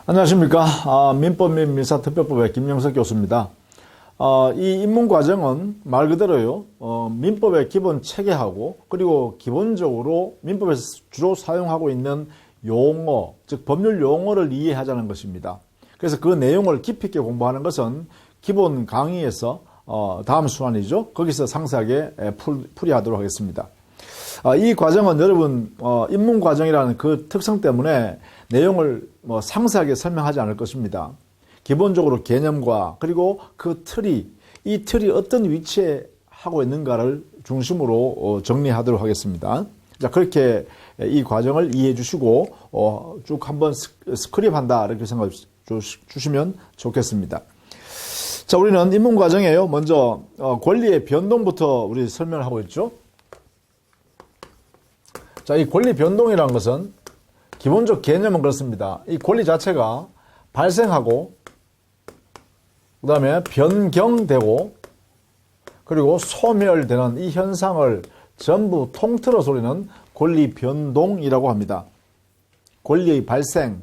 안녕하십니까. 민법 및 민사특별법의 김영석 교수입니다. 이 입문과정은 말 그대로요, 민법의 기본 체계하고, 그리고 기본적으로 민법에서 주로 사용하고 있는 용어, 즉 법률 용어를 이해하자는 것입니다. 그래서 그 내용을 깊이 있게 공부하는 것은 기본 강의에서 다음 순환이죠. 거기서 상세하게 풀이하도록 하겠습니다. 이 과정은 여러분 입문과정이라는 그 특성 때문에 내용을 상세하게 설명하지 않을 것입니다. 기본적으로 개념과 그리고 그 이 틀이 어떤 위치에 하고 있는가를 중심으로 정리하도록 하겠습니다. 자, 그렇게 이 과정을 이해해 주시고 쭉 한번 스크립한다 이렇게 생각해 주시면 좋겠습니다. 자, 우리는 입문과정이에요. 먼저 권리의 변동부터 우리 설명을 하고 있죠. 자, 이 권리 변동이라는 것은 기본적 개념은 그렇습니다. 이 권리 자체가 발생하고, 그 다음에 변경되고, 그리고 소멸되는 이 현상을 전부 통틀어서 우리는 권리 변동이라고 합니다. 권리의 발생,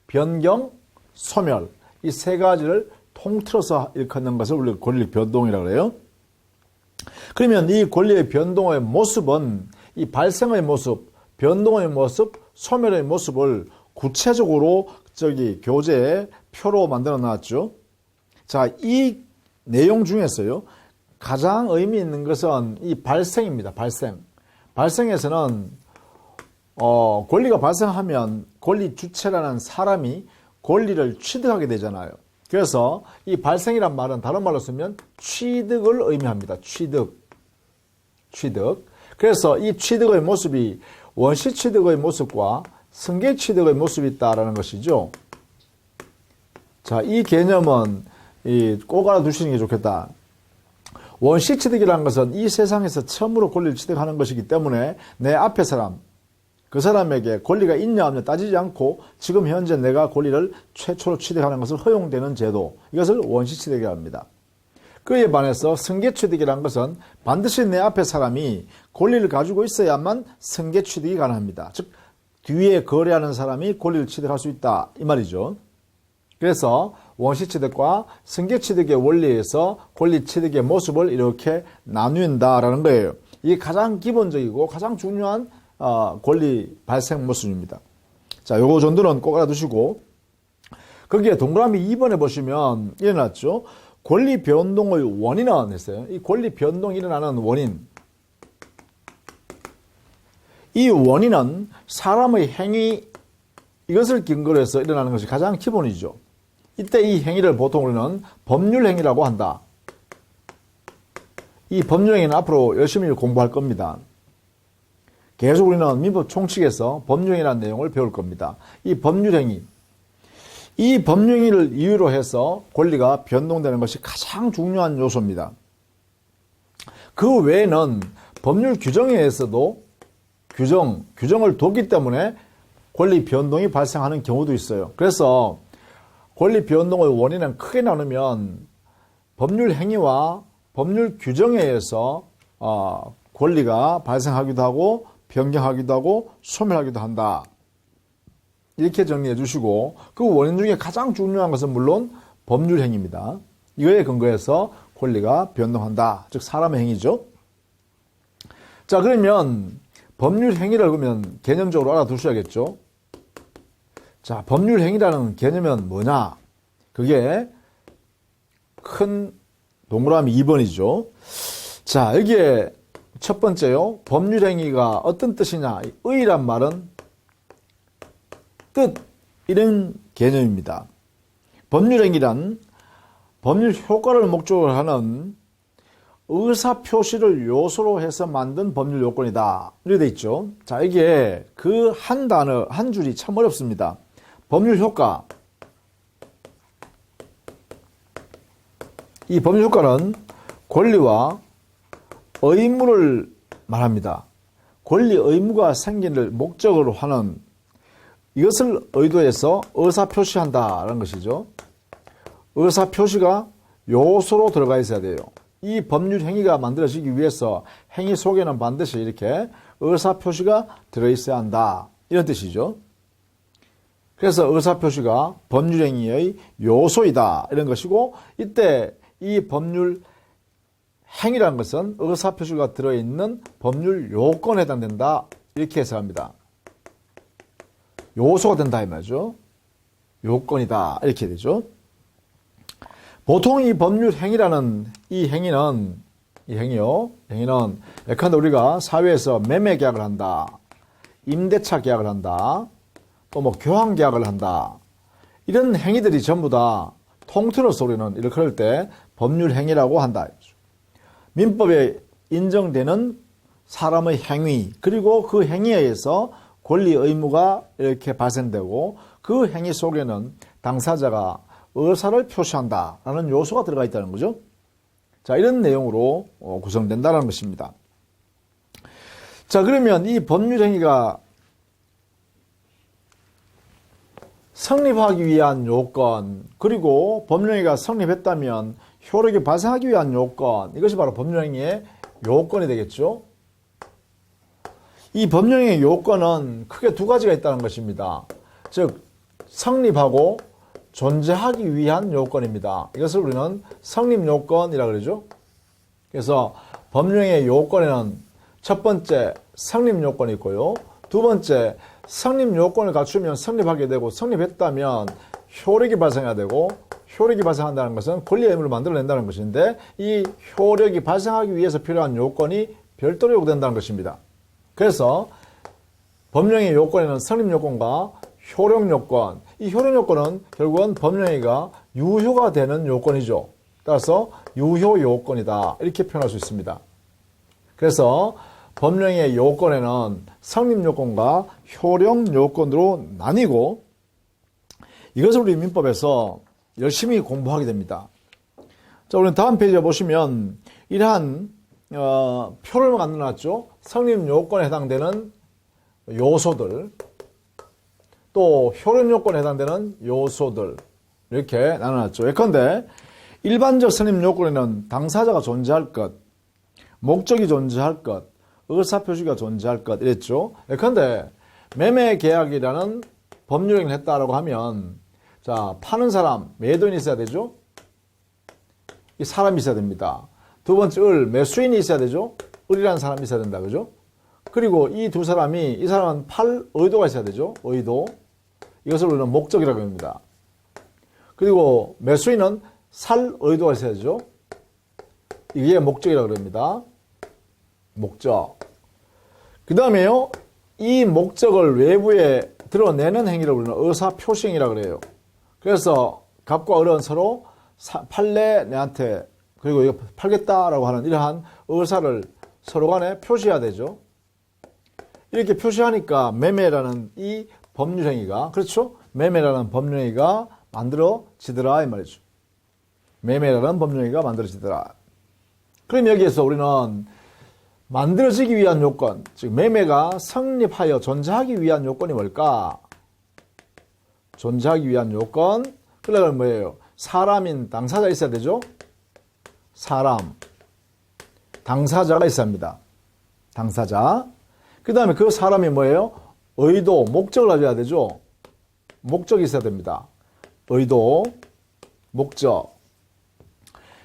변경, 소멸, 이 세 가지를 통틀어서 일컫는 것을 우리가 권리 변동이라고 해요. 그러면 이 권리의 변동의 모습은 이 발생의 모습, 변동의 모습, 소멸의 모습을 구체적으로 교재에 표로 만들어 놨죠. 자, 이 내용 중에서요, 가장 의미 있는 것은 이 발생입니다. 발생에서는 권리가 발생하면 권리 주체라는 사람이 권리를 취득하게 되잖아요. 그래서 이 발생이란 말은 다른 말로 쓰면 취득을 의미합니다. 취득. 그래서 이 취득의 모습이 원시 취득의 모습과 승계 취득의 모습이 있다라는 것이죠. 자, 이 개념은 꼭 알아두시는 게 좋겠다. 원시 취득이라는 것은 이 세상에서 처음으로 권리를 취득하는 것이기 때문에 내 앞에 사람, 그 사람에게 권리가 있냐 없냐 따지지 않고 지금 현재 내가 권리를 최초로 취득하는 것을 허용되는 제도, 이것을 원시 취득이라고 합니다. 그에 반해서 승계 취득이라는 것은 반드시 내 앞에 사람이 권리를 가지고 있어야만 승계 취득이 가능합니다. 즉 뒤에 거래하는 사람이 권리를 취득할 수 있다 이 말이죠. 그래서 원시 취득과 승계 취득의 원리에서 권리 취득의 모습을 이렇게 나눈다라는 거예요. 이게 가장 기본적이고 가장 중요한 권리 발생 모습입니다. 자, 요거 정도는 꼭 알아두시고, 거기에 동그라미 2번에 보시면 일어났죠. 권리 변동의 원인은 했어요. 이 권리 변동이 일어나는 원인. 이 원인은 사람의 행위, 이것을 근거로 해서 일어나는 것이 가장 기본이죠. 이때 이 행위를 보통 우리는 법률 행위라고 한다. 이 법률 행위는 앞으로 열심히 공부할 겁니다. 계속 우리는 민법 총칙에서 법률 행위라는 내용을 배울 겁니다. 이 법률 행위. 이 법률행위를 이유로 해서 권리가 변동되는 것이 가장 중요한 요소입니다. 그 외에는 법률 규정에 의해서도 규정을 뒀기 때문에 권리 변동이 발생하는 경우도 있어요. 그래서 권리 변동의 원인은 크게 나누면 법률 행위와 법률 규정에 의해서 권리가 발생하기도 하고 변경하기도 하고 소멸하기도 한다. 이렇게 정리해 주시고, 그 원인 중에 가장 중요한 것은 물론 법률 행위입니다. 이거에 근거해서 권리가 변동한다. 즉 사람의 행위죠. 자, 그러면 법률 행위를 그러면 개념적으로 알아두셔야겠죠. 자, 법률 행위라는 개념은 뭐냐? 그게 큰 동그라미 2번이죠. 자, 여기에 첫 번째요. 법률 행위가 어떤 뜻이냐? 의란 말은 뜻, 이런 개념입니다. 법률행위란 법률 효과를 목적으로 하는 의사표시를 요소로 해서 만든 법률 요건이다. 이렇게 돼 있죠. 자, 이게 그 한 단어, 한 줄이 참 어렵습니다. 법률 효과. 이 법률 효과는 권리와 의무를 말합니다. 권리, 의무가 생기를 목적으로 하는, 이것을 의도해서 의사표시한다라는 것이죠. 의사표시가 요소로 들어가 있어야 돼요. 이 법률 행위가 만들어지기 위해서 행위 속에는 반드시 이렇게 의사표시가 들어있어야 한다. 이런 뜻이죠. 그래서 의사표시가 법률행위의 요소이다 이런 것이고, 이때 이 법률 행위라는 것은 의사표시가 들어있는 법률 요건에 해당된다 이렇게 해석합니다. 요소가 된다 이 말이죠. 요건이다 이렇게 되죠. 보통 이 법률 행위라는 이 행위는 예컨대 우리가 사회에서 매매 계약을 한다, 임대차 계약을 한다, 또 뭐 교환 계약을 한다, 이런 행위들이 전부 다 통틀어서 우리는 이렇게 할 때 법률 행위라고 한다. 민법에 인정되는 사람의 행위, 그리고 그 행위에 의해서 권리 의무가 이렇게 발생되고, 그 행위 속에는 당사자가 의사를 표시한다라는 요소가 들어가 있다는 거죠. 자, 이런 내용으로 구성된다는 것입니다. 자, 그러면 이 법률행위가 성립하기 위한 요건, 그리고 법률행위가 성립했다면 효력이 발생하기 위한 요건, 이것이 바로 법률행위의 요건이 되겠죠. 이 법률행위의 요건은 크게 두 가지가 있다는 것입니다. 즉, 성립하고 존재하기 위한 요건입니다. 이것을 우리는 성립요건이라고 그러죠. 그래서 법률행위의 요건에는 첫 번째 성립요건이 있고요. 두 번째 성립요건을 갖추면 성립하게 되고, 성립했다면 효력이 발생해야 되고, 효력이 발생한다는 것은 권리 의무를 만들어낸다는 것인데, 이 효력이 발생하기 위해서 필요한 요건이 별도로 요구된다는 것입니다. 그래서 법령의 요건에는 성립요건과 효력요건, 이 효력요건은 결국은 법령행위가 유효가 되는 요건이죠. 따라서 유효요건이다 이렇게 표현할 수 있습니다. 그래서 법령의 요건에는 성립요건과 효력요건으로 나뉘고, 이것을 우리 민법에서 열심히 공부하게 됩니다. 자, 우리는 다음 페이지에 보시면 이러한 표를 만들어놨죠. 성립요건에 해당되는 요소들, 또 효력요건에 해당되는 요소들 이렇게 나눠놨죠. 예컨대 일반적 성립요건에는 당사자가 존재할 것, 목적이 존재할 것, 의사표시가 존재할 것 이랬죠. 예컨대 매매계약이라는 법률행위를 했다라고 하면, 자, 파는 사람, 매도인이 있어야 되죠. 이 사람이 있어야 됩니다. 두 번째 매수인이 있어야 되죠. 을이라는 사람이 있어야 된다, 그죠? 그리고 이 두 사람이, 이 사람은 팔 의도가 있어야 되죠. 의도. 이것을 우리는 목적이라고 합니다. 그리고 매수인은 살 의도가 있어야 되죠. 이게 목적이라고 합니다. 목적. 그 다음에요, 이 목적을 외부에 드러내는 행위를 우리는 의사표시행위라고 그래요. 그래서 갑과 을은 서로 팔래 내한테, 그리고 이거 팔겠다라고 하는 이러한 의사를 서로 간에 표시해야 되죠. 이렇게 표시하니까 매매라는 이 법률행위가, 그렇죠? 매매라는 법률행위가 만들어지더라 이 말이죠. 매매라는 법률행위가 만들어지더라. 그럼 여기에서 우리는 만들어지기 위한 요건, 즉 매매가 성립하여 존재하기 위한 요건이 뭘까? 존재하기 위한 요건, 그러면 뭐예요? 사람인 당사자 있어야 되죠? 사람, 당사자가 있어야 합니다. 당사자. 그 다음에 그 사람이 뭐예요? 의도, 목적을 가져야 되죠? 목적이 있어야 됩니다. 의도, 목적.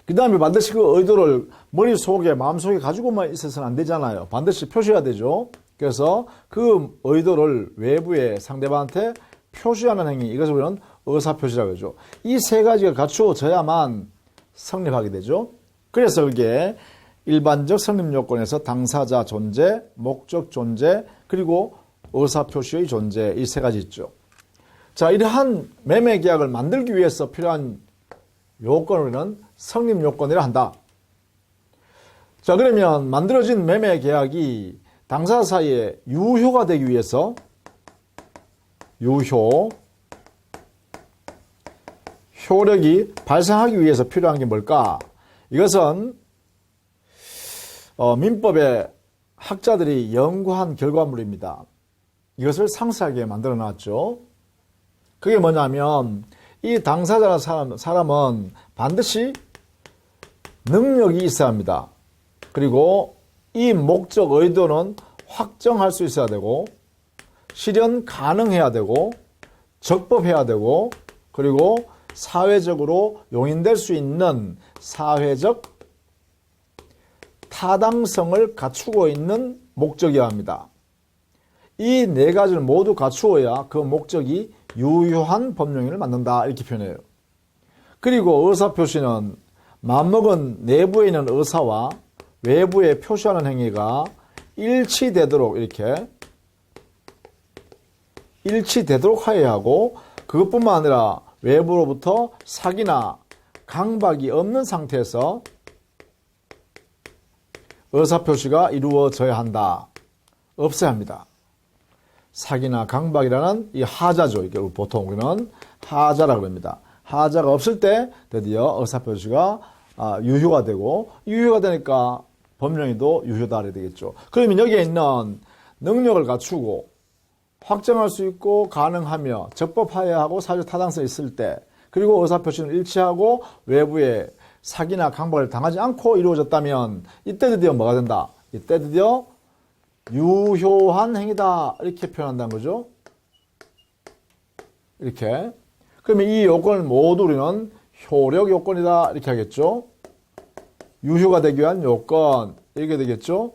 그 다음에 반드시 그 의도를 머릿속에, 마음속에 가지고만 있어서는 안 되잖아요. 반드시 표시해야 되죠. 그래서 그 의도를 외부에 상대방한테 표시하는 행위, 이것을 우리는 의사표시라고 하죠. 이 세 가지가 갖추어져야만 성립하게 되죠. 그래서 이게 일반적 성립요건에서 당사자 존재, 목적 존재, 그리고 의사표시의 존재, 이 세 가지 있죠. 자, 이러한 매매계약을 만들기 위해서 필요한 요건을 우리는 성립요건이라 한다. 자, 그러면 만들어진 매매계약이 당사자 사이에 유효가 되기 위해서 효력이 발생하기 위해서 필요한 게 뭘까? 이것은 민법의 학자들이 연구한 결과물입니다. 이것을 상세하게 만들어 놨죠. 그게 뭐냐면 이 당사자라는 사람은 반드시 능력이 있어야 합니다. 그리고 이 목적 의도는 확정할 수 있어야 되고, 실현 가능해야 되고, 적법해야 되고, 그리고 사회적으로 용인될 수 있는 사회적 타당성을 갖추고 있는 목적이어야 합니다. 이 네 가지를 모두 갖추어야 그 목적이 유효한 법령을 만든다 이렇게 표현해요. 그리고 의사표시는 맞먹은 내부에 있는 의사와 외부에 표시하는 행위가 일치되도록 이렇게 일치되도록 하여야 하고, 그것뿐만 아니라 외부로부터 사기나 강박이 없는 상태에서 의사표시가 이루어져야 한다. 없어야 합니다. 사기나 강박이라는 이 하자죠. 이게 보통 우리는 하자라고 합니다. 하자가 없을 때 드디어 의사표시가 유효가 되고, 유효가 되니까 법령이도 유효다 해야 되겠죠. 그러면 여기에 있는 능력을 갖추고 확정할 수 있고 가능하며 적법하여야 하고 사회적 타당성이 있을 때, 그리고 의사표시는 일치하고 외부에 사기나 강박을 당하지 않고 이루어졌다면 이때 드디어 뭐가 된다? 이때 드디어 유효한 행위다 이렇게 표현한다는 거죠. 이렇게. 그러면 이 요건을 모두 우리는 효력 요건이다 이렇게 하겠죠. 유효가 되기 위한 요건 이렇게 되겠죠.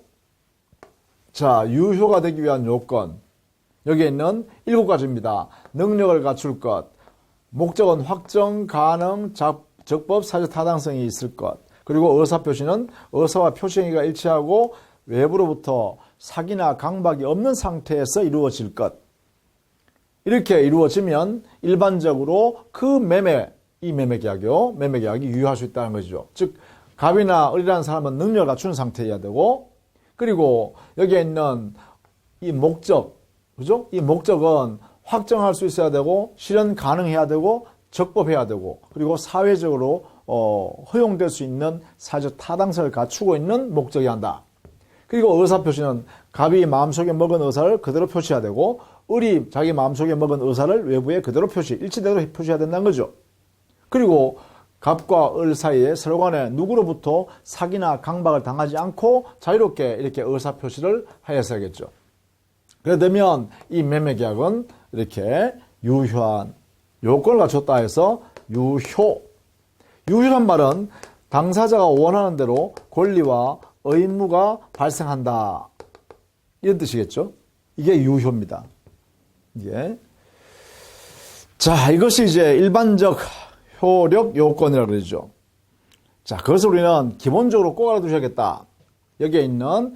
자, 유효가 되기 위한 요건 여기에 있는 7가지입니다. 능력을 갖출 것, 목적은 확정, 가능, 적법, 사회적 타당성이 있을 것, 그리고 의사표시는 의사와 표시행위가 일치하고 외부로부터 사기나 강박이 없는 상태에서 이루어질 것. 이렇게 이루어지면 일반적으로 그 이 매매계약이 유효할 수 있다는 거죠. 즉 갑이나 을이라는 사람은 능력을 갖추는 상태여야 되고, 그리고 여기에 있는 이 목적, 그죠? 이 목적은 확정할 수 있어야 되고, 실현 가능해야 되고, 적법해야 되고, 그리고 사회적으로 허용될 수 있는 사회적 타당성을 갖추고 있는 목적이어야 한다. 그리고 의사표시는 갑이 마음속에 먹은 의사를 그대로 표시해야 되고, 을이 자기 마음속에 먹은 의사를 외부에 그대로 일치되도록 표시해야 된다는 거죠. 그리고 갑과 을 사이에 서로 간에 누구로부터 사기나 강박을 당하지 않고 자유롭게 이렇게 의사표시를 하였어야겠죠. 그러면 이 매매계약은 이렇게 유효한 요건을 갖췄다 해서 유효란 말은 당사자가 원하는 대로 권리와 의무가 발생한다 이런 뜻이겠죠. 이게 유효입니다. 이게. 자, 이것이 이제 일반적 효력 요건이라고 그러죠. 자, 그것을 우리는 기본적으로 꼭 알아두셔야겠다. 여기에 있는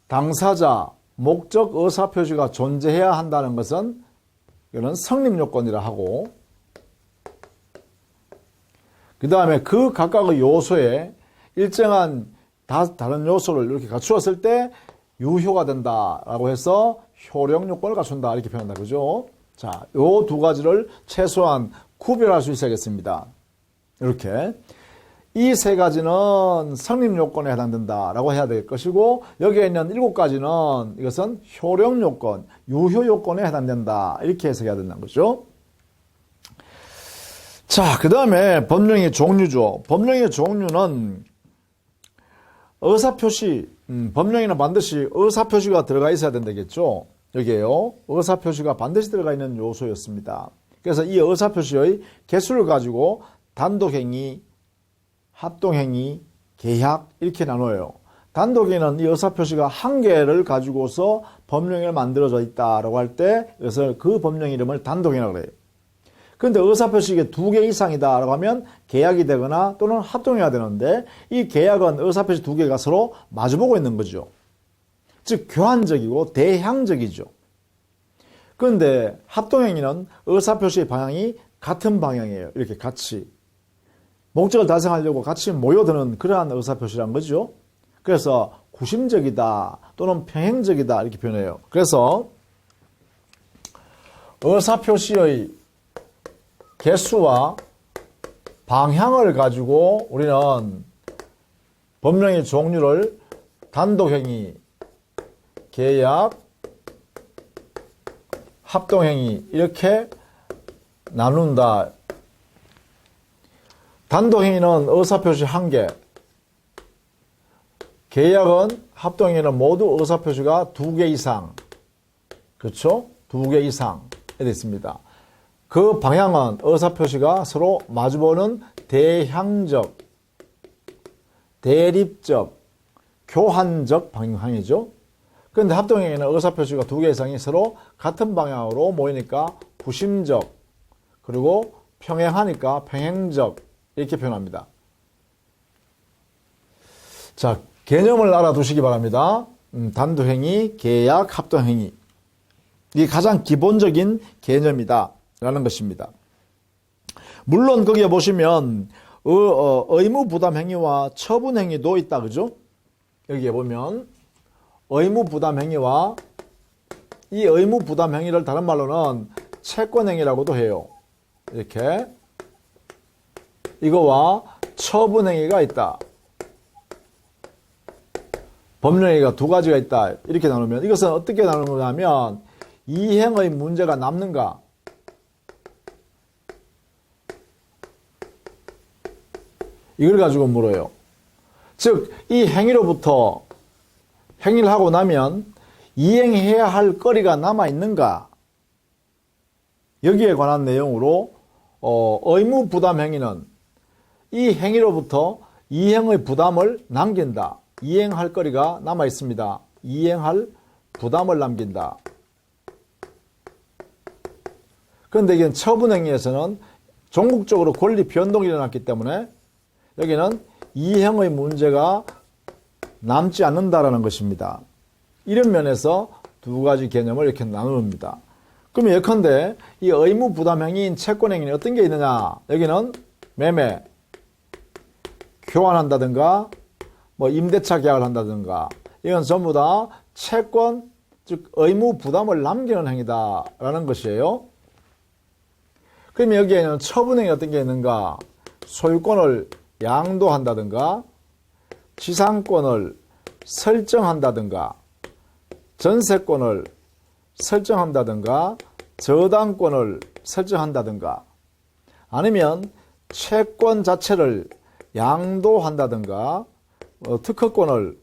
당사자, 목적, 의사표시가 존재해야 한다는 것은 이거는 성립요건이라 하고, 그 다음에 그 각각의 요소에 일정한 다른 요소를 이렇게 갖추었을 때 유효가 된다라고 해서 효력요건을 갖춘다 이렇게 표현한다. 그죠? 자, 요 두 가지를 최소한 구별할 수 있어야겠습니다. 이렇게. 이 세 가지는 성립요건에 해당된다라고 해야 될 것이고, 여기에 있는 7가지는 이것은 효력요건, 유효요건에 해당된다. 이렇게 해석해야 된다는 거죠. 자, 그 다음에 법령의 종류죠. 법령의 종류는 의사표시, 법령에는 반드시 의사표시가 들어가 있어야 된다겠죠. 여기에요. 의사표시가 반드시 들어가 있는 요소였습니다. 그래서 이 의사표시의 개수를 가지고 단독행위, 합동행위, 계약 이렇게 나눠요. 단독행위는 이 의사표시가 한 개를 가지고서 법령이 만들어져 있다라고 할 때 이것을 그 법령 이름을 단독행위라고 그래요. 그런데 의사표시가 2개 이상이다라고 하면 계약이 되거나 또는 합동해야 되는데, 이 계약은 의사표시 2개가 서로 마주보고 있는 거죠. 즉 교환적이고 대향적이죠. 그런데 합동행위는 의사표시의 방향이 같은 방향이에요. 이렇게 같이 목적을 달성하려고 같이 모여드는 그러한 의사표시란 거죠. 그래서 구심적이다 또는 평행적이다 이렇게 표현해요. 그래서 의사표시의 개수와 방향을 가지고 우리는 법령의 종류를 단독행위, 계약, 합동행위 이렇게 나눈다. 단독행위는 의사표시 1개, 계약은 합동행위는 모두 의사표시가 2개 이상, 그렇죠? 2개 이상 되어 있습니다. 그 방향은 의사표시가 서로 마주보는 대향적, 대립적, 교환적 방향이죠. 그런데 합동행위는 의사표시가 두 개 이상이 서로 같은 방향으로 모이니까 부심적, 그리고 평행하니까 평행적 이렇게 표현합니다. 자, 개념을 알아두시기 바랍니다. 단도행위, 계약, 합동행위. 이게 가장 기본적인 개념이다 라는 것입니다. 물론 거기에 보시면 의무부담행위와 처분행위도 있다, 그죠? 여기에 보면 의무부담행위와 이 의무부담행위를 다른 말로는 채권행위라고도 해요. 이렇게 이거와 처분행위가 있다. 법령행위가 두 가지가 있다. 이렇게 나누면 이것은 어떻게 나누는 거냐면 이행의 문제가 남는가, 이걸 가지고 물어요. 즉, 이 행위로부터 행위를 하고 나면 이행해야 할 거리가 남아있는가, 여기에 관한 내용으로 의무부담 행위는 이 행위로부터 이행의 부담을 남긴다. 이행할 거리가 남아있습니다. 이행할 부담을 남긴다. 그런데 이게 처분행위에서는 종국적으로 권리 변동이 일어났기 때문에 여기는 이행의 문제가 남지 않는다라는 것입니다. 이런 면에서 두 가지 개념을 이렇게 나눕니다. 그러면 예컨대 이 의무부담행위인 채권행위는 어떤 게 있느냐? 여기는 매매, 교환한다든가 뭐 임대차 계약을 한다든가 이건 전부 다 채권, 즉 의무부담을 남기는 행위다라는 것이에요. 그러면 여기에는 처분행위 어떤 게 있는가? 소유권을 양도한다든가 지상권을 설정한다든가 전세권을 설정한다든가 저당권을 설정한다든가 아니면 채권 자체를 양도한다든가 특허권을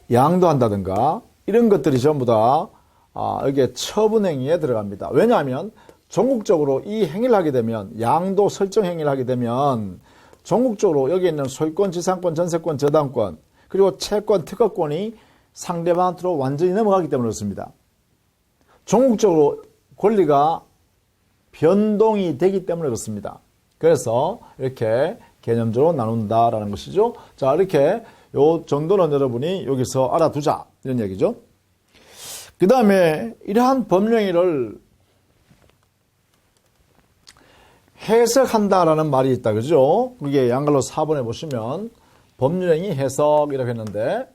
양도한다든가 이런 것들이 전부 다 여기에 처분행위에 들어갑니다. 왜냐하면 전국적으로 이 행위를 하게 되면 양도 설정 행위를 하게 되면 전국적으로 여기 있는 소유권, 지상권, 전세권, 저당권 그리고 채권, 특허권이 상대방한테로 완전히 넘어가기 때문에 그렇습니다. 전국적으로 권리가 변동이 되기 때문에 그렇습니다. 그래서 이렇게 개념적으로 나눈다라는 것이죠. 자, 이렇게 요 정도는 여러분이 여기서 알아두자 이런 얘기죠. 그 다음에 이러한 법령위를 해석한다라는 말이 있다, 그죠? 그게 양갈로 4번에 보시면 법률행위 해석이라고 했는데,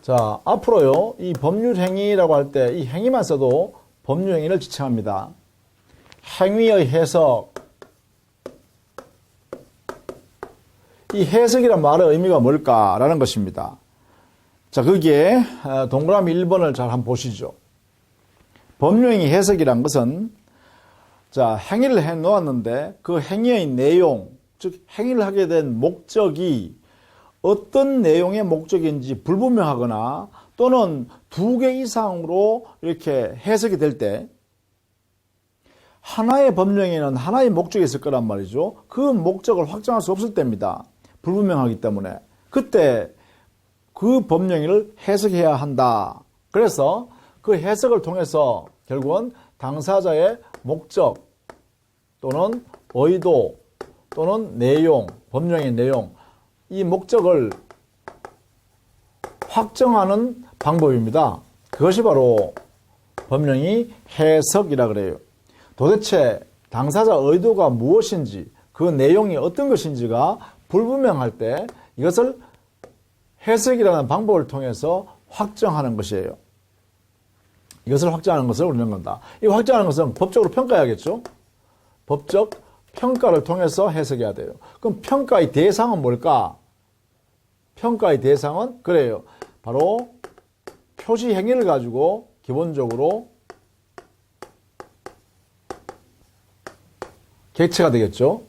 자, 앞으로요, 이 법률행위라고 할 때 이 행위만 써도 법률행위를 지칭합니다. 행위의 해석. 이 해석이란 말의 의미가 뭘까라는 것입니다. 자, 거기에 동그라미 1번을 잘 한번 보시죠. 법률행위 해석이란 것은 자, 행위를 해 놓았는데 그 행위의 내용, 즉 행위를 하게 된 목적이 어떤 내용의 목적인지 불분명하거나 또는 두 개 이상으로 이렇게 해석이 될 때 하나의 법령에는 하나의 목적이 있을 거란 말이죠. 그 목적을 확정할 수 없을 때입니다. 불분명하기 때문에. 그때 그 법령을 해석해야 한다. 그래서 그 해석을 통해서 결국은 당사자의 목적 또는 의도 또는 내용, 법령의 내용, 이 목적을 확정하는 방법입니다. 그것이 바로 법령의 해석이라 그래요. 도대체 당사자 의도가 무엇인지 그 내용이 어떤 것인지가 불분명할 때 이것을 해석이라는 방법을 통해서 확정하는 것이에요. 이것을 확정하는 것을 우리는 건다. 이 확정하는 것은 법적으로 평가해야겠죠. 법적 평가를 통해서 해석해야 돼요. 그럼 평가의 대상은 뭘까? 평가의 대상은 그래요. 바로 표시 행위를 가지고 기본적으로 객체가 되겠죠.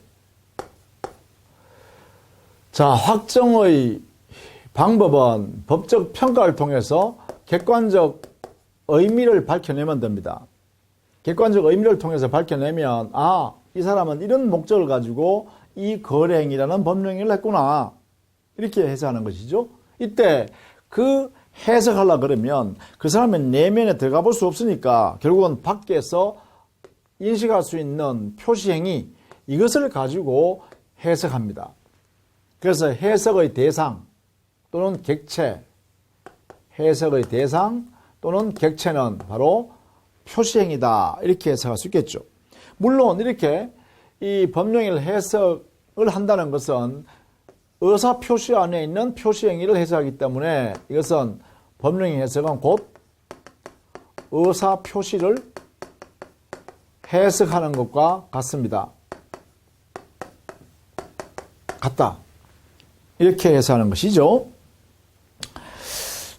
자, 확정의 방법은 법적 평가를 통해서 객관적 의미를 밝혀내면 됩니다. 객관적 의미를 통해서 밝혀내면 이 사람은 이런 목적을 가지고 이 거래행위라는 법령행위를 했구나. 이렇게 해석하는 것이죠. 이때 그 해석하려고 그러면 그 사람의 내면에 들어가 볼 수 없으니까 결국은 밖에서 인식할 수 있는 표시행위, 이것을 가지고 해석합니다. 그래서 해석의 대상 또는 객체, 해석의 대상 또는 객체는 바로 표시행위다. 이렇게 해석할 수 있겠죠. 물론 이렇게 이 법령행위를 해석을 한다는 것은 의사표시 안에 있는 표시행위를 해석하기 때문에 이것은 법령행위 해석은 곧 의사표시를 해석하는 것과 같습니다. 같다. 이렇게 해석하는 것이죠.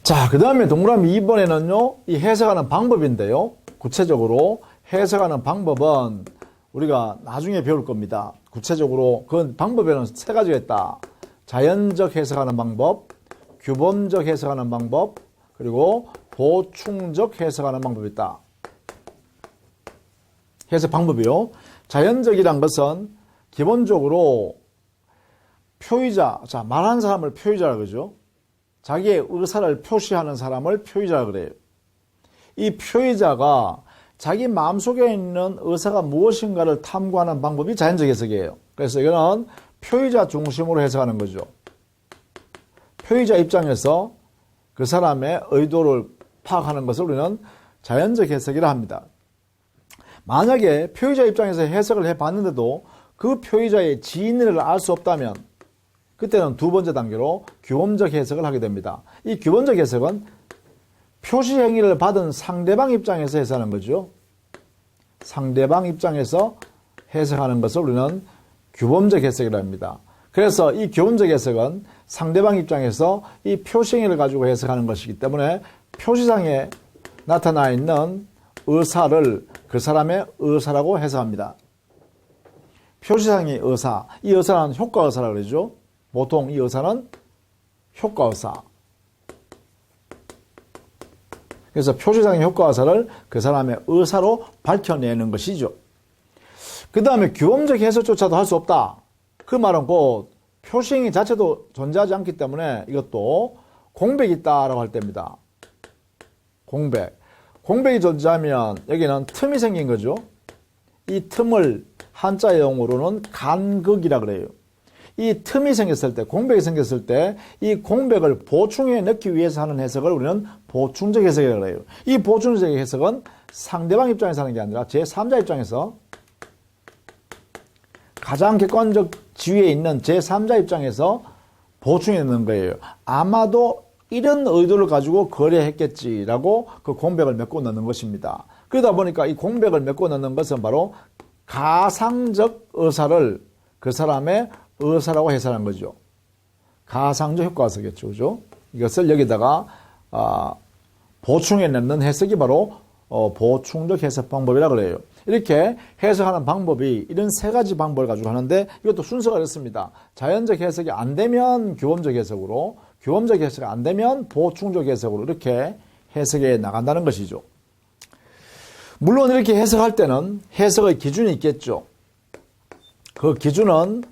자, 그 다음에 동그라미 2번에는요, 이 해석하는 방법인데요. 구체적으로 해석하는 방법은 우리가 나중에 배울 겁니다. 구체적으로 그 방법에는 3가지가 있다. 자연적 해석하는 방법, 규범적 해석하는 방법, 그리고 보충적 해석하는 방법이 있다. 해석 방법이요. 자연적이란 것은 기본적으로 표의자, 자, 말하는 사람을 표의자라고 그러죠. 자기의 의사를 표시하는 사람을 표의자라고 그래요. 이 표의자가 자기 마음속에 있는 의사가 무엇인가를 탐구하는 방법이 자연적 해석이에요. 그래서 이거는 표의자 중심으로 해석하는 거죠. 표의자 입장에서 그 사람의 의도를 파악하는 것을 우리는 자연적 해석이라 합니다. 만약에 표의자 입장에서 해석을 해봤는데도 그 표의자의 진위를 알 수 없다면 그때는 2번째 단계로 규범적 해석을 하게 됩니다. 이 규범적 해석은 표시 행위를 받은 상대방 입장에서 해석하는 거죠. 상대방 입장에서 해석하는 것을 우리는 규범적 해석이라 합니다. 그래서 이 규범적 해석은 상대방 입장에서 이 표시 행위를 가지고 해석하는 것이기 때문에 표시상에 나타나 있는 의사를 그 사람의 의사라고 해석합니다. 표시상의 의사, 이 의사는 효과 의사라고 그러죠. 보통 이 의사는 효과 의사. 그래서 표시상의 효과 의사를 그 사람의 의사로 밝혀내는 것이죠. 그 다음에 규범적 해석조차도 할 수 없다. 그 말은 곧 표시행위 자체도 존재하지 않기 때문에 이것도 공백이 있다라고 할 때입니다. 공백. 공백이 존재하면 여기는 틈이 생긴 거죠. 이 틈을 한자 용어로는 간극이라 그래요. 이 틈이 생겼을 때, 공백이 생겼을 때 이 공백을 보충해 넣기 위해서 하는 해석을 우리는 보충적 해석이라고 해요. 이 보충적 해석은 상대방 입장에서 하는 게 아니라 제3자 입장에서 가장 객관적 지위에 있는 제3자 입장에서 보충해 넣는 거예요. 아마도 이런 의도를 가지고 거래했겠지라고 그 공백을 메꿔 넣는 것입니다. 그러다 보니까 이 공백을 메꿔 넣는 것은 바로 가상적 의사를 그 사람의 의사라고 해석하는 거죠. 가상적 효과서겠죠. 그죠? 이것을 여기다가 보충해 넣는 해석이 바로 보충적 해석 방법이라고 그래요. 이렇게 해석하는 방법이 이런 3가지 방법을 가지고 하는데 이것도 순서가 이렇습니다. 자연적 해석이 안 되면 규범적 해석으로, 규범적 해석이 안 되면 보충적 해석으로 이렇게 해석해 나간다는 것이죠. 물론 이렇게 해석할 때는 해석의 기준이 있겠죠. 그 기준은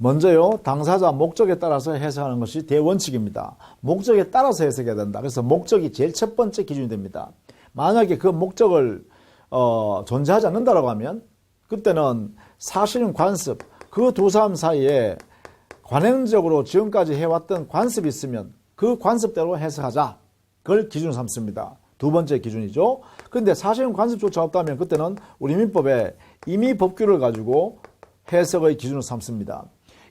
먼저요, 당사자 목적에 따라서 해석하는 것이 대원칙입니다. 목적에 따라서 해석해야 된다. 그래서 목적이 제일 첫 번째 기준이 됩니다. 만약에 그 목적을 존재하지 않는다라고 하면 그때는 사실은 관습, 그 두 사람 사이에 관행적으로 지금까지 해왔던 관습이 있으면 그 관습대로 해석하자. 그걸 기준으로 삼습니다. 2번째 기준이죠. 그런데 사실은 관습조차 없다면 그때는 우리 민법에 임의 법규를 가지고 해석의 기준으로 삼습니다.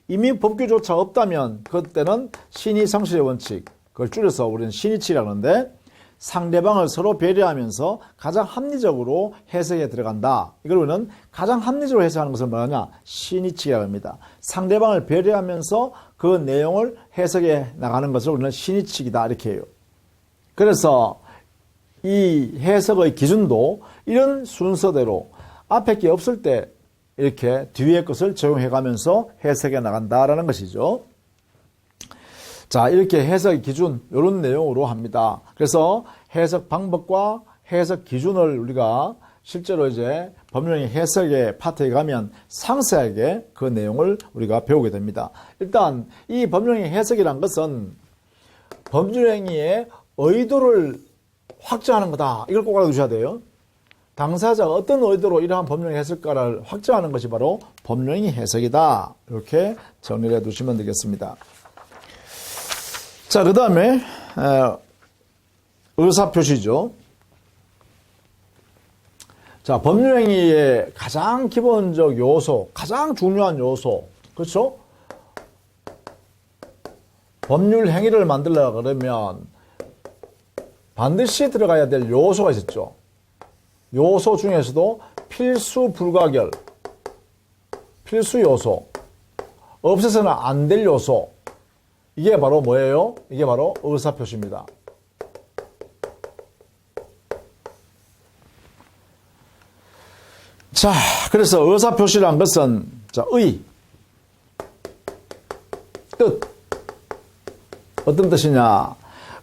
임의 법규조차 없다면 그때는 신의성실의 원칙, 그걸 줄여서 우리는 신의칙이라고 하는데 상대방을 서로 배려하면서 가장 합리적으로 해석에 들어간다. 이걸 우리는 가장 합리적으로 해석하는 것을 뭐하냐? 신의칙이라고 합니다. 상대방을 배려하면서 그 내용을 해석해 나가는 것을 우리는 신의칙이다. 이렇게 해요. 그래서 이 해석의 기준도 이런 순서대로 앞에 게 없을 때 이렇게 뒤에 것을 적용해 가면서 해석해 나간다라는 것이죠. 자, 이렇게 해석 기준, 이런 내용으로 합니다. 그래서 해석 방법과 해석 기준을 우리가 실제로 이제 법률행위 해석의 파트에 가면 상세하게 그 내용을 우리가 배우게 됩니다. 일단 이 법률행위 해석이란 것은 법률행위의 의도를 확정하는 거다. 이걸 꼭 알아두셔야 돼요. 당사자가 어떤 의도로 이러한 법률행위 했을까를 확정하는 것이 바로 법률행위 해석이다. 이렇게 정리를 해 두시면 되겠습니다. 자, 그 다음에 의사표시죠. 자, 법률행위의 가장 기본적 요소, 가장 중요한 요소, 그렇죠? 법률행위를 만들려고 그러면 반드시 들어가야 될 요소가 있었죠. 요소 중에서도 필수 불가결, 필수 요소, 없어서는 안 될 요소, 이게 바로 뭐예요? 이게 바로 의사표시입니다. 자, 그래서 의사표시란 것은 자, 뜻. 어떤 뜻이냐?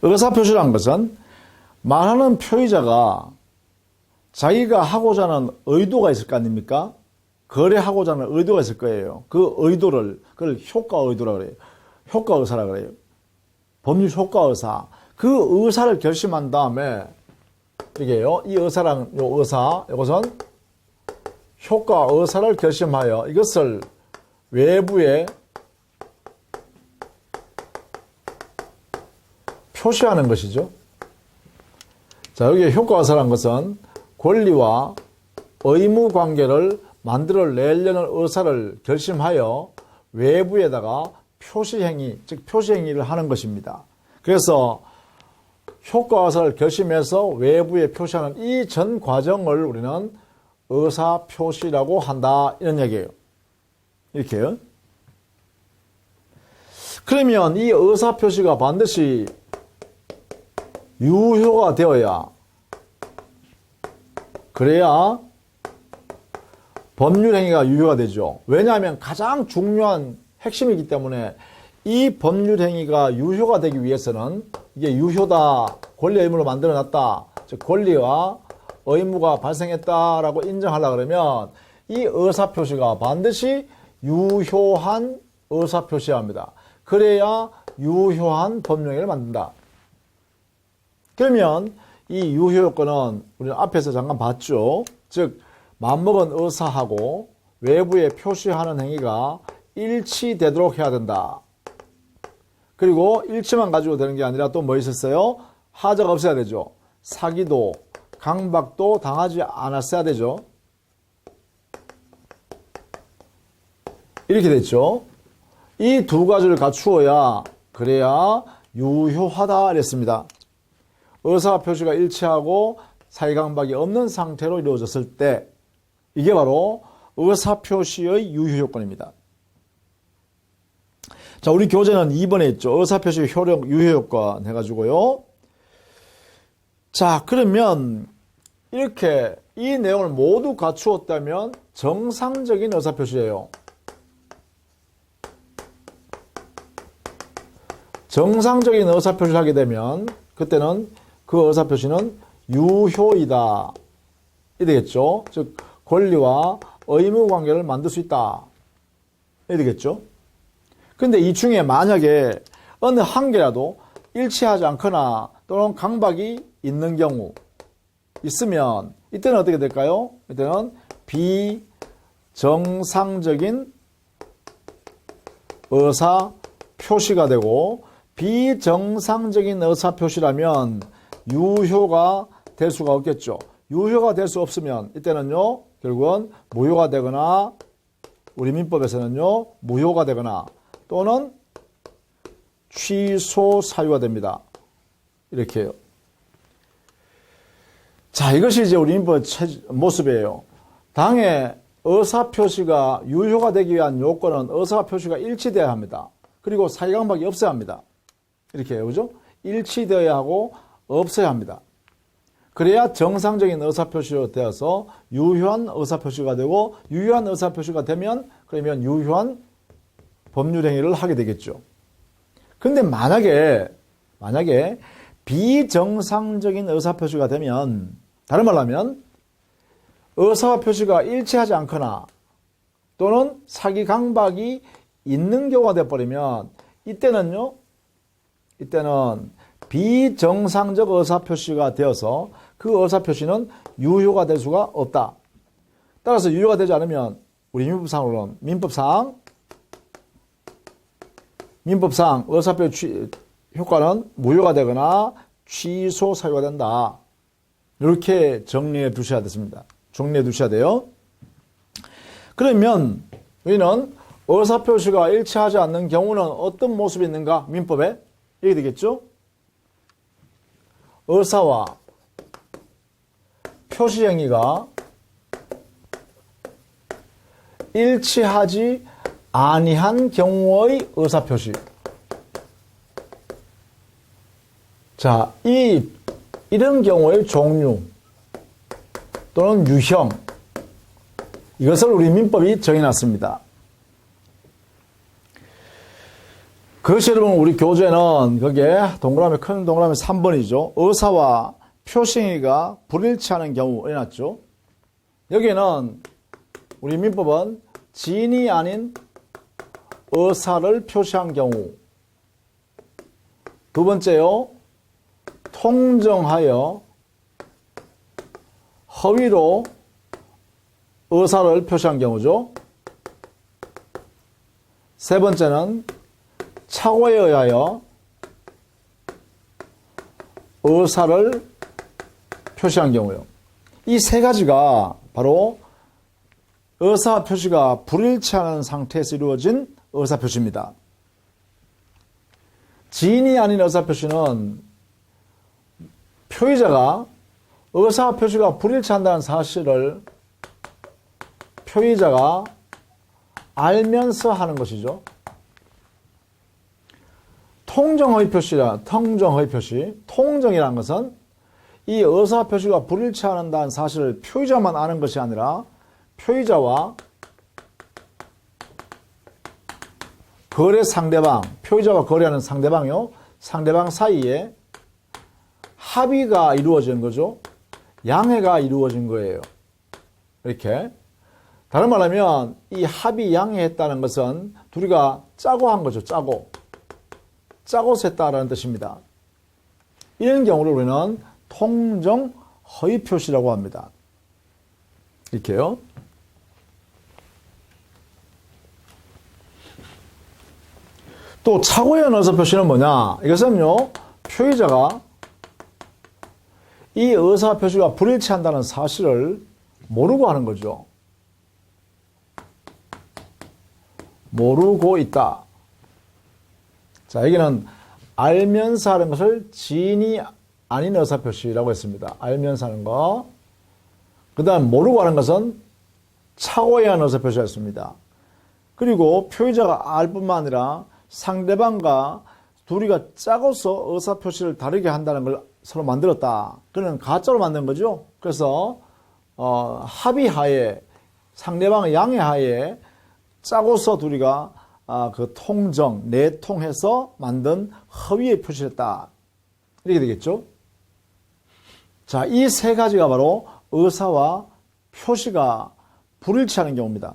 의사표시란 것은 말하는 표의자가 자기가 하고자 하는 의도가 있을 거 아닙니까? 거래하고자 하는 의도가 있을 거예요. 그 의도를, 그걸 효과의도라 그래요. 효과의사라 그래요. 법률 효과의사. 그 의사를 결심한 다음에, 이게요, 이 의사랑 요 의사, 이것은 효과의사를 결심하여 이것을 외부에 표시하는 것이죠. 자, 여기 효과의사라는 것은 권리와 의무 관계를 만들어내려는 의사를 결심하여 외부에다가 표시행위, 즉 표시행위를 하는 것입니다. 그래서 효과의사를 결심해서 외부에 표시하는 이 전 과정을 우리는 의사표시라고 한다, 이런 얘기예요. 이렇게요. 그러면 이 의사표시가 반드시 유효가 되어야, 그래야 법률행위가 유효가 되죠. 왜냐하면 가장 중요한 핵심이기 때문에 이 법률행위가 유효가 되기 위해서는 이게 유효다, 권리 의무로 만들어놨다, 즉 권리와 의무가 발생했다라고 인정하려고 그러면 이 의사표시가 반드시 유효한 의사표시여야 합니다. 그래야 유효한 법률행위를 만든다. 그러면 이 유효 요건은 우리는 앞에서 잠깐 봤죠. 즉 맘먹은 의사하고 외부에 표시하는 행위가 일치되도록 해야 된다. 그리고 일치만 가지고 되는 게 아니라 또 뭐 있었어요? 하자가 없어야 되죠. 사기도 강박도 당하지 않았어야 되죠. 이렇게 됐죠. 이 두 가지를 갖추어야, 그래야 유효하다 그랬습니다. 의사표시가 일치하고 사기강박이 없는 상태로 이루어졌을 때 이게 바로 의사표시의 유효요건입니다. 자, 우리 교재는 2번에 있죠. 의사표시 효력 유효요건 해가지고요. 자, 그러면 이렇게 이 내용을 모두 갖추었다면 정상적인 의사표시예요. 정상적인 의사표시를 하게 되면 그때는 그 의사표시는 유효이다, 이 되겠죠. 즉 권리와 의무 관계를 만들 수 있다, 이 되겠죠. 근데 이 중에 만약에 어느 한 개라도 일치하지 않거나 또는 강박이 있는 경우 있으면 이때는 어떻게 될까요? 이때는 비정상적인 의사표시가 되고, 비정상적인 의사표시라면 유효가 될 수가 없겠죠. 유효가 될 수 없으면 이때는요, 결국은 무효가 되거나, 우리 민법에서는요, 무효가 되거나 또는 취소 사유가 됩니다. 이렇게요. 자, 이것이 이제 우리 민법의 모습이에요. 당의 의사표시가 유효가 되기 위한 요건은 의사표시가 일치되어야 합니다. 그리고 사기강박이 없어야 합니다. 이렇게 해요. 그죠? 일치되어야 하고 없어야 합니다. 그래야 정상적인 의사표시가 되어서 유효한 의사표시가 되고, 유효한 의사표시가 되면 그러면 유효한 법률행위를 하게 되겠죠. 근데 만약에 비정상적인 의사표시가 되면, 다른 말로 하면 의사 표시가 일치하지 않거나 또는 사기 강박이 있는 경우가 되어버리면 이때는 비정상적 의사표시가 되어서 그 의사표시는 유효가 될 수가 없다. 따라서 유효가 되지 않으면 우리 민법상 의사표시 효과는 무효가 되거나 취소 사유가 된다. 이렇게 정리해 두셔야 됐습니다. 정리해 두셔야 돼요. 그러면 우리는 의사표시가 일치하지 않는 경우는 어떤 모습이 있는가? 민법에 이렇게 되겠죠? 의사와 표시행위가 일치하지 아니한 경우의 의사표시. 자, 이런 경우의 종류 또는 유형, 이것을 우리 민법이 정해놨습니다. 그것이 여러분 우리 교재는 거기에 큰 동그라미 3번이죠. 의사와 표시행위가 불일치하는 경우 해놨죠. 여기에는 우리 민법은 지인이 아닌 의사를 표시한 경우. 두 번째요, 통정하여 허위로 의사를 표시한 경우죠. 세 번째는 착오에 의하여 의사를 표시한 경우요. 이 세 가지가 바로 의사 표시가 불일치하는 상태에서 이루어진 의사 표시입니다. 지인이 아닌 의사 표시는 표의자가 의사 표시가 불일치한다는 사실을 표의자가 알면서 하는 것이죠. 통정의 표시, 통정이라는 것은 이 의사 표시가 불일치한다는 사실을 표의자만 아는 것이 아니라 표의자와 거래 상대방, 표의자와 거래하는 상대방이요, 상대방 사이에 합의가 이루어진 거죠. 양해가 이루어진 거예요. 이렇게. 다른 말로 하면 이 합의 양해했다는 것은 둘이가 짜고 한 거죠. 짜고서 했다라는 뜻입니다. 이런 경우를 우리는 통정 허위 표시라고 합니다. 이렇게요. 또 착오에 의한 의사 표시는 뭐냐? 이것은요, 표의자가 이 의사 표시가 불일치한다는 사실을 모르고 하는 거죠. 모르고 있다. 자, 여기는 알면서 하는 것을 지인이 아닌 의사 표시라고 했습니다. 알면서 하는 거. 그 다음 모르고 하는 것은 착오에 의한 의사 표시였습니다. 그리고 표의자가 알 뿐만 아니라 상대방과 둘이가 짜고서 의사 표시를 다르게 한다는 걸 서로 만들었다. 그는 가짜로 만든 거죠. 그래서 합의하에, 상대방의 양해하에 짜고서 둘이가 그 통정, 내통해서 만든 허위의 표시를 했다. 이렇게 되겠죠. 자, 이 세 가지가 바로 의사와 표시가 불일치하는 경우입니다.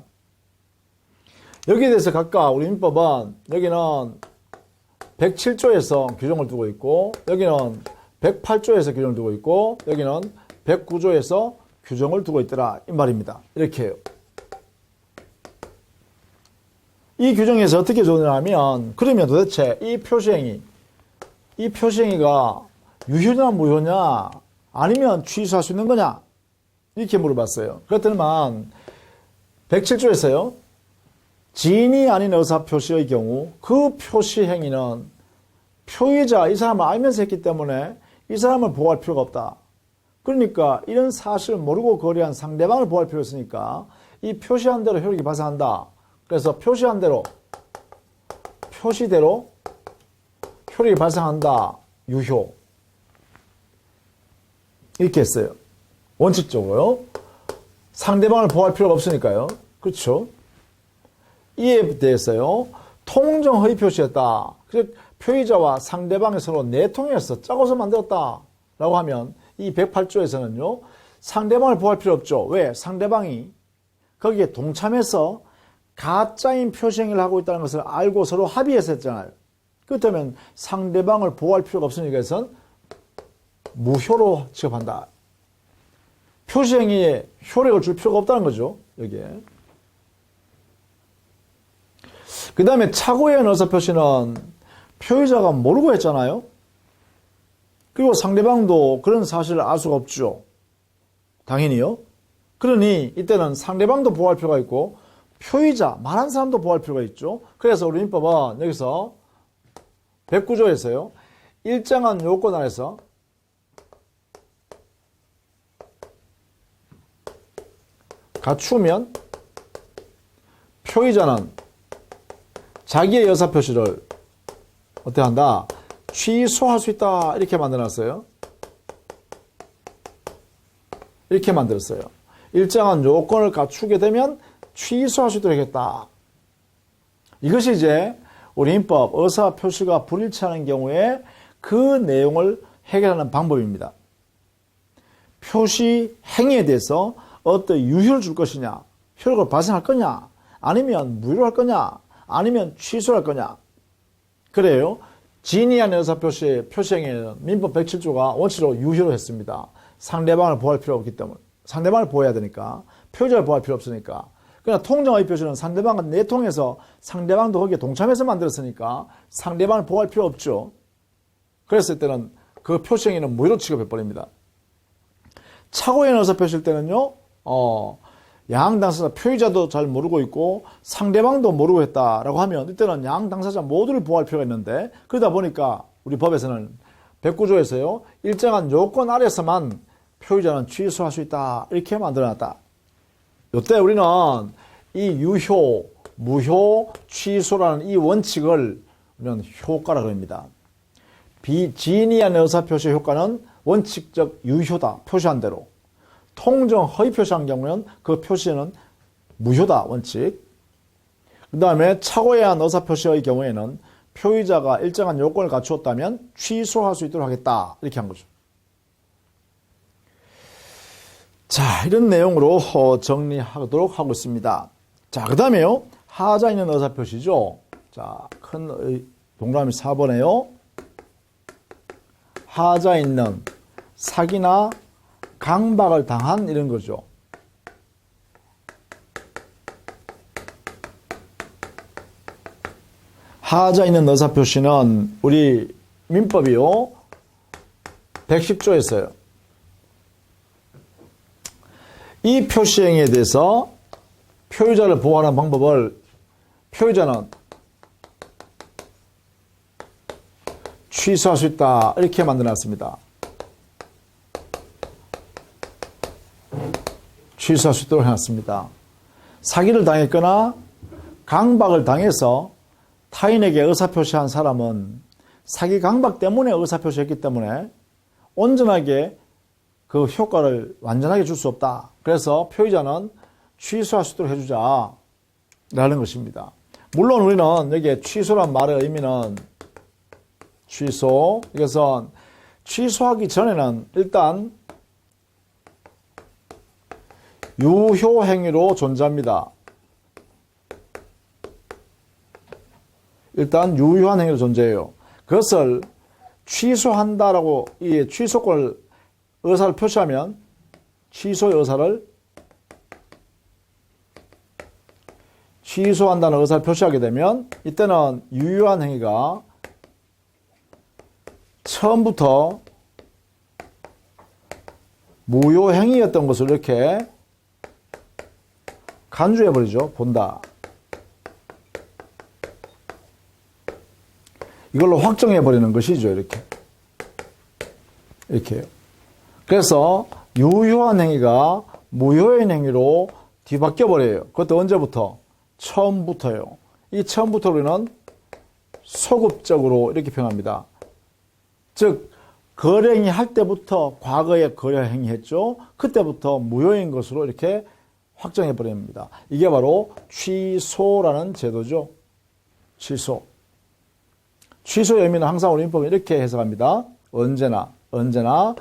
여기에 대해서 각각 우리 민법은 여기는 107조에서 규정을 두고 있고, 여기는 108조에서 규정을 두고 있고, 여기는 109조에서 규정을 두고 있더라, 이 말입니다. 이렇게 해요. 이 규정에서 어떻게 조정하면, 그러면 도대체 이 표시행위가 유효냐 무효냐, 아니면 취소할 수 있는 거냐, 이렇게 물어봤어요. 그렇더니만 107조에서요, 지인이 아닌 의사 표시의 경우 그 표시 행위는 표의자, 이 사람을 알면서 했기 때문에 이 사람을 보호할 필요가 없다. 그러니까 이런 사실을 모르고 거래한 상대방을 보호할 필요가 있으니까 이 표시한 대로 효력이 발생한다. 그래서 표시대로 효력이 발생한다. 유효. 이렇게 했어요. 원칙적으로요. 상대방을 보호할 필요가 없으니까요. 그렇죠? 이에 대해서요, 통정 허위 표시였다. 표의자와 상대방이 서로 내통해서 짜고서 만들었다 라고 하면 이 108조에서는요, 상대방을 보호할 필요 없죠. 왜? 상대방이 거기에 동참해서 가짜인 표시행위를 하고 있다는 것을 알고 서로 합의해서 했잖아요. 그렇다면 상대방을 보호할 필요가 없으니까 해서는 무효로 취급한다. 표시행위에 효력을 줄 필요가 없다는 거죠. 여기에. 그 다음에 착오에 의한 의사표시는 표의자가 모르고 했잖아요. 그리고 상대방도 그런 사실을 알 수가 없죠. 당연히요. 그러니 이때는 상대방도 보호할 필요가 있고 표의자, 말한 사람도 보호할 필요가 있죠. 그래서 우리 민법은 여기서 109조에서요. 일정한 요건 안에서 갖추면 표의자는 자기의 의사표시를 어떻게 한다? 취소할 수 있다. 이렇게 만들어놨어요. 이렇게 만들었어요. 일정한 요건을 갖추게 되면 취소할 수 있도록 하겠다. 이것이 이제 우리 민법 의사표시가 불일치하는 경우에 그 내용을 해결하는 방법입니다. 표시 행위에 대해서 어떤 유효를 줄 것이냐, 효력을 발생할 거냐, 아니면 무효할 거냐, 아니면 취소할 거냐. 그래요. 진의한 의사표시, 표시행위는 민법 107조가 원칙으로 유효로 했습니다. 상대방을 보호할 필요 없기 때문에. 상대방을 보호해야 되니까. 표의자를 보호할 필요 없으니까. 그러나 통정의표시는 상대방과 내통해서 상대방도 거기에 동참해서 만들었으니까 상대방을 보호할 필요 없죠. 그랬을 때는 그 표시행위는 무효로 취급해버립니다. 착오의 의사표시일 때는요, 양 당사자 표의자도 잘 모르고 있고 상대방도 모르고 했다라고 하면 이때는 양 당사자 모두를 보호할 필요가 있는데 그러다 보니까 우리 법에서는 109조에서요. 일정한 요건 아래서만 표의자는 취소할 수 있다. 이렇게 만들어놨다. 이때 우리는 이 유효, 무효, 취소라는 이 원칙을 우리는 효과라고 합니다. 비진의한 의사표시 효과는 원칙적 유효다. 표시한 대로. 통정 허위 표시한 경우는 그 표시는 무효다. 원칙. 그 다음에 착오에 의한 의사표시의 경우에는 표의자가 일정한 요건을 갖추었다면 취소할 수 있도록 하겠다. 이렇게 한 거죠. 자, 이런 내용으로 정리하도록 하고 있습니다. 자, 그 다음에요. 하자 있는 의사표시죠. 자, 큰 동그라미 4번에요. 하자 있는 사기나 강박을 당한 이런 거죠. 하자 있는 의사표시는 우리 민법이요. 110조에서요. 이 표시행위에 대해서 표의자를 보호하는 방법을 표의자는 취소할 수 있다. 이렇게 만들어놨습니다. 취소할 수 있도록 해놨습니다. 사기를 당했거나 강박을 당해서 타인에게 의사표시한 사람은 사기 강박 때문에 의사표시했기 때문에 온전하게 그 효과를 완전하게 줄 수 없다. 그래서 표의자는 취소할 수 있도록 해주자 라는 것입니다. 물론 우리는 여기에 취소란 말의 의미는 취소, 이것은 취소하기 전에는 일단 유효 행위로 존재합니다. 일단 유효한 행위로 존재해요. 그것을 취소한다라고 이 취소권을 의사를 표시하면 취소의 의사를 취소한다는 의사를 표시하게 되면 이때는 유효한 행위가 처음부터 무효 행위였던 것을 이렇게 간주해버리죠. 본다. 이걸로 확정해버리는 것이죠. 이렇게요. 그래서 유효한 행위가 무효한 행위로 뒤바뀌어버려요. 그것도 언제부터? 처음부터요. 이 처음부터 우리는 소급적으로 이렇게 표현합니다. 즉 거래행위 할 때부터 과거에 거래행위 했죠. 그때부터 무효인 것으로 이렇게 확정해버립니다. 이게 바로 취소라는 제도죠. 취소. 취소의 의미는 항상 우리 민법은 이렇게 해석합니다. 언제나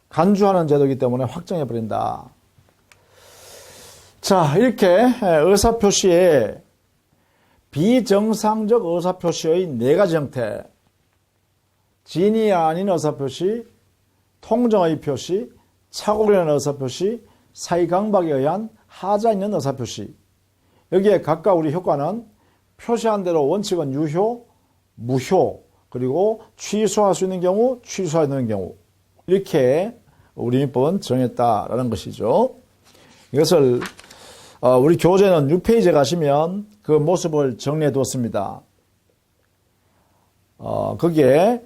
간주하는 제도이기 때문에 확정해버린다. 자, 이렇게 의사표시에 비정상적 의사표시의 네 가지 형태, 진이 아닌 의사표시, 통정의 표시, 착오되는 의사표시, 사이강박에 의한 하자 있는 의사표시. 여기에 각각 우리 효과는 표시한 대로 원칙은 유효, 무효, 그리고 취소할 수 있는 경우, 취소할 수 있는 경우. 이렇게 우리 민법은 정했다라는 것이죠. 이것을 우리 교재는 6페이지에 가시면 그 모습을 정리해 두었습니다. 거기에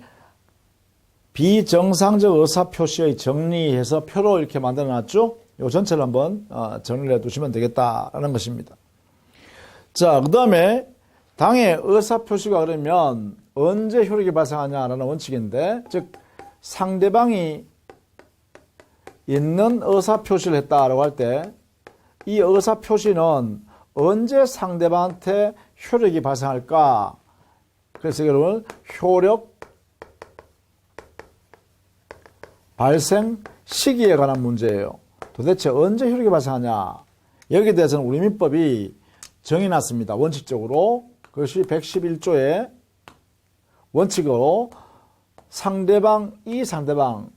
비정상적 의사표시의 정리해서 표로 이렇게 만들어 놨죠. 이 전체를 한번 정리를 해 두시면 되겠다라는 것입니다. 자, 그 다음에 당의 의사표시가 그러면 언제 효력이 발생하냐라는 원칙인데, 즉 상대방이 있는 의사표시를 했다라고 할 때 이 의사표시는 언제 상대방한테 효력이 발생할까? 그래서 여러분 효력 발생 시기에 관한 문제예요. 도대체 언제 효력이 발생하냐? 여기에 대해서는 우리 민법이 정해놨습니다. 원칙적으로. 그것이 111조의 원칙으로 이 상대방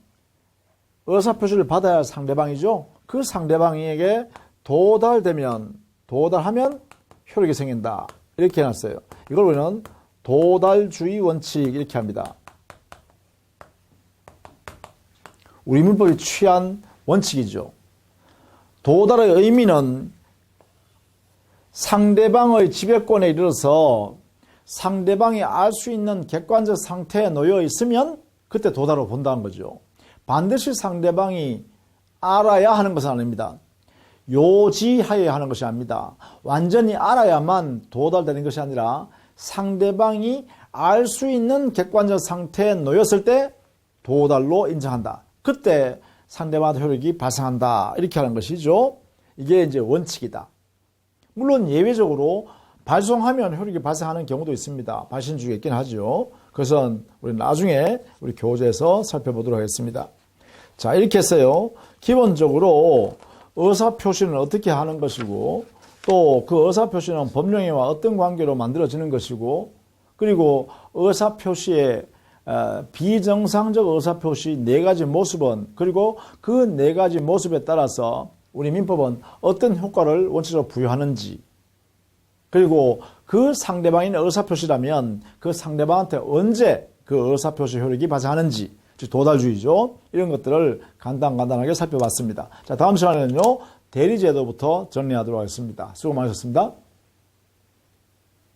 의사표시를 받아야 할 상대방이죠. 그 상대방에게 도달하면 효력이 생긴다. 이렇게 해놨어요. 이걸 우리는 도달주의 원칙 이렇게 합니다. 우리 민법이 취한 원칙이죠. 도달의 의미는 상대방의 지배권에 이르러서 상대방이 알 수 있는 객관적 상태에 놓여 있으면 그때 도달을 본다는 거죠. 반드시 상대방이 알아야 하는 것은 아닙니다. 요지하여야 하는 것이 아닙니다. 완전히 알아야만 도달되는 것이 아니라 상대방이 알 수 있는 객관적 상태에 놓였을 때 도달로 인정한다. 그때 상대방한테 효력이 발생한다. 이렇게 하는 것이죠. 이게 이제 원칙이다. 물론 예외적으로 발송하면 효력이 발생하는 경우도 있습니다. 발신주의가 있긴 하죠. 그것은 우리 나중에 우리 교재에서 살펴보도록 하겠습니다. 자, 이렇게 했어요. 기본적으로 의사표시는 어떻게 하는 것이고, 또 그 의사표시는 법령에와 어떤 관계로 만들어지는 것이고, 그리고 의사표시의 비정상적 의사표시 네 가지 모습은, 그리고 그 네 가지 모습에 따라서 우리 민법은 어떤 효과를 원칙적으로 부여하는지, 그리고 그 상대방인 의사표시라면 그 상대방한테 언제 그 의사표시 효력이 발생하는지, 즉 도달주의죠. 이런 것들을 간단하게 살펴봤습니다. 자, 다음 시간에는요, 대리제도부터 정리하도록 하겠습니다. 수고 많으셨습니다.